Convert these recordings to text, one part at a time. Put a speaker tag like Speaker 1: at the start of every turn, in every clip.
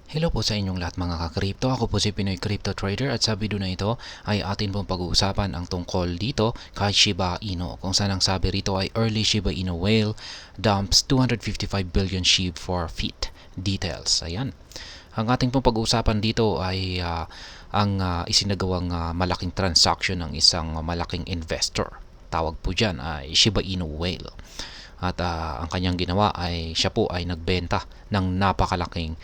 Speaker 1: Hello po sa inyong lahat mga ka-crypto. Ako po si Pinoy Crypto Trader at sa video na ito ay atin pong pag-uusapan ang tungkol dito kay Shiba Inu. Kung saan ang sabi rito ay early Shiba Inu whale dumps 255 billion SHIB for feet. Details. Ayan. Ang ating pong pag-uusapan dito ay ang isinagawang malaking transaction ng isang malaking investor. Tawag po dyan ay Shiba Inu whale. At ang kanyang ginawa ay siya po ay nagbenta ng napakalaking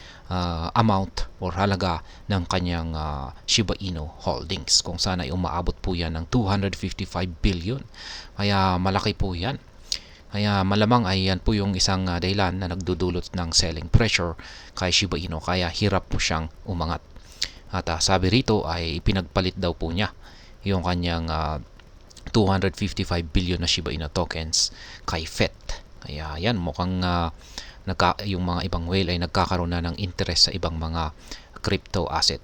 Speaker 1: amount or halaga ng kanyang Shiba Inu holdings, kung saan ay umaabot po yan ng 255 billion. Kaya malaki po yan. Kaya malamang ay yan po yung isang dahilan na nagdudulot ng selling pressure kay Shiba Inu, kaya hirap po siyang umangat. At sabi rito ay pinagpalit daw po niya yung kanyang 255 billion na Shiba Inu tokens kay FET. Kaya yan, mukhang yung mga ibang whale ay nagkakaroon na ng interest sa ibang mga crypto asset.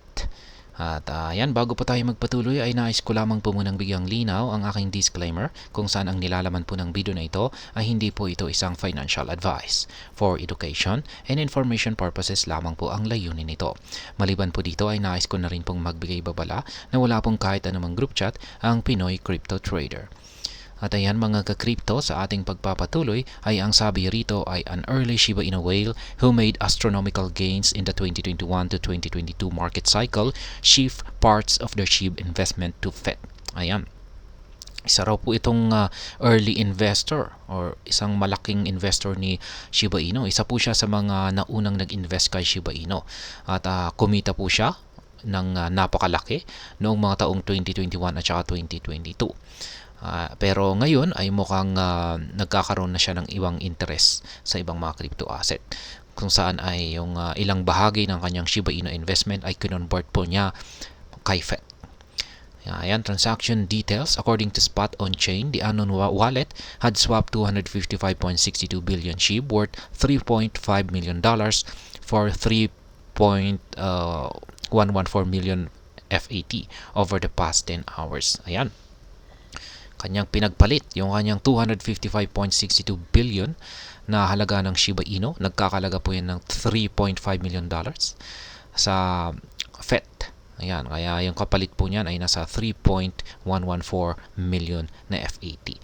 Speaker 1: At yan, bago po tayo magpatuloy ay nais ko lamang po munang bigyang linaw ang aking disclaimer kung saan ang nilalaman po ng video na ito ay hindi po ito isang financial advice. For education and information purposes lamang po ang layunin nito. Maliban po dito ay nais ko na rin pong magbigay babala na wala pong kahit anumang group chat ang Pinoy Crypto Trader. At ayan mga ka-crypto, sa ating pagpapatuloy ay ang sabi rito ay an early Shiba Inu whale who made astronomical gains in the 2021 to 2022 market cycle shift parts of their SHIB investment to FET. Ayan. Isa raw po itong early investor or isang malaking investor ni Shiba Inu. Isa po siya sa mga naunang nag-invest kay Shiba Inu. At kumita po siya ng napakalaki noong mga taong 2021 at saka 2022. Pero ngayon ay mukhang nagkakaroon na siya ng ibang interest sa ibang mga crypto asset, kung saan ay yung ilang bahagi ng kanyang Shiba Inu investment ay kinonvert po niya kay FET. Ayan, transaction details. According to Spot on Chain, the unknown wallet had swapped 255.62 billion SHIB worth $3.5 million for 3.114 million FAT over the past 10 hours. Ayan. Kanyang pinagpalit yung kanyang 255.62 billion na halaga ng Shiba Inu. Nagkakalaga po yan ng $3.5 million sa FET. Ayan, kaya yung kapalit po niyan ay nasa 3.114 million na FAT.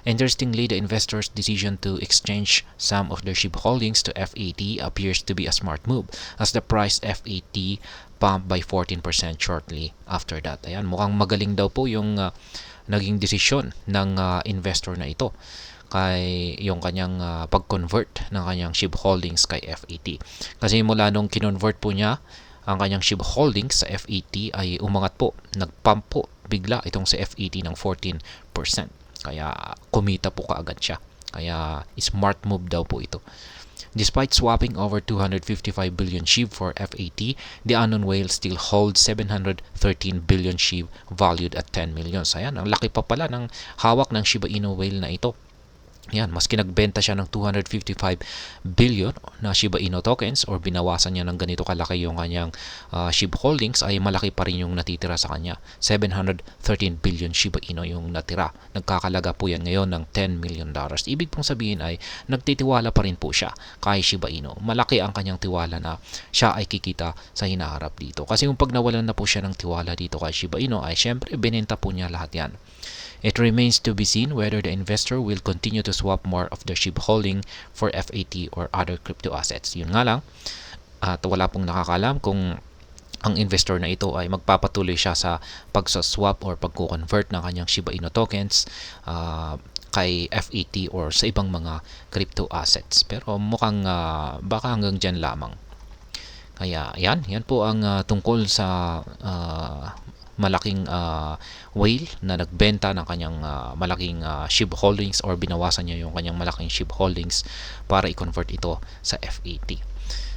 Speaker 1: Interestingly, the investors' decision to exchange some of their SHIB holdings to FAT appears to be a smart move, as the price FAT pumped by 14% shortly after that. Ayan, mukhang magaling daw po yung naging desisyon ng investor na ito kay yung kanyang pag-convert ng kanyang SHIB holdings kay FAT. Kasi mula nung kinonvert po niya ang kanyang SHIB holdings sa FAT ay umangat po, nagpump po bigla itong sa FAT ng 14%. Kaya kumita po kaagad siya. Kaya smart move daw po ito. Despite swapping over 255 billion SHIB for FAT, the unknown whale still holds 713 billion SHIB valued at 10 million. So ayan, ang laki pa pala ng hawak ng Shiba Inu whale na ito. Yan, maski nagbenta siya ng 255 billion na Shiba Inu tokens or binawasan niya ng ganito kalaki yung kanyang SHIB holdings, ay malaki pa rin yung natitira sa kanya. 713 billion Shiba Inu yung natira. Nagkakalaga po yan ngayon ng $10 million. Ibig pong sabihin ay nagtitiwala pa rin po siya kay Shiba Inu. Malaki ang kanyang tiwala na siya ay kikita sa hinaharap dito. Kasi kung pag nawalan na po siya ng tiwala dito kay Shiba Inu ay syempre binenta po niya lahat yan. It remains to be seen whether the investor will continue to swap more of their SHIB holding for FAT or other crypto assets. Yun nga lang, at wala pong nakakalam kung ang investor na ito ay magpapatuloy siya sa pagsaswap or pagko-convert ng kanyang Shiba Inu tokens kay FAT or sa ibang mga crypto assets. Pero mukhang baka hanggang dyan lamang. Kaya yan po ang tungkol sa malaking whale na nagbenta ng kanyang malaking SHIB holdings or binawasan niya yung kanyang malaking SHIB holdings para i-convert ito sa FAT.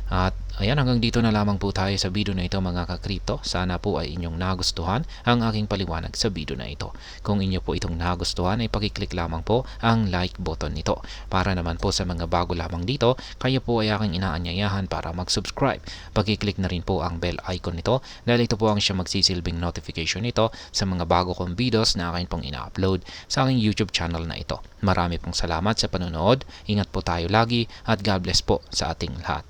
Speaker 1: At ayan, hanggang dito na lamang po tayo sa video na ito mga ka-crypto. Sana po ay inyong nagustuhan ang aking paliwanag sa video na ito. Kung inyo po itong nagustuhan ay pakiclick lamang po ang like button nito. Para naman po sa mga bago lamang dito, kayo po ay aking inaanyayahan para mag-subscribe. Pakiclick na rin po ang bell icon nito dahil ito po ang siya magsisilbing notification nito sa mga bago kong videos na akin pong ina-upload sa aking YouTube channel na ito. Marami pong salamat sa panonood. Ingat po tayo lagi at God bless po sa ating lahat.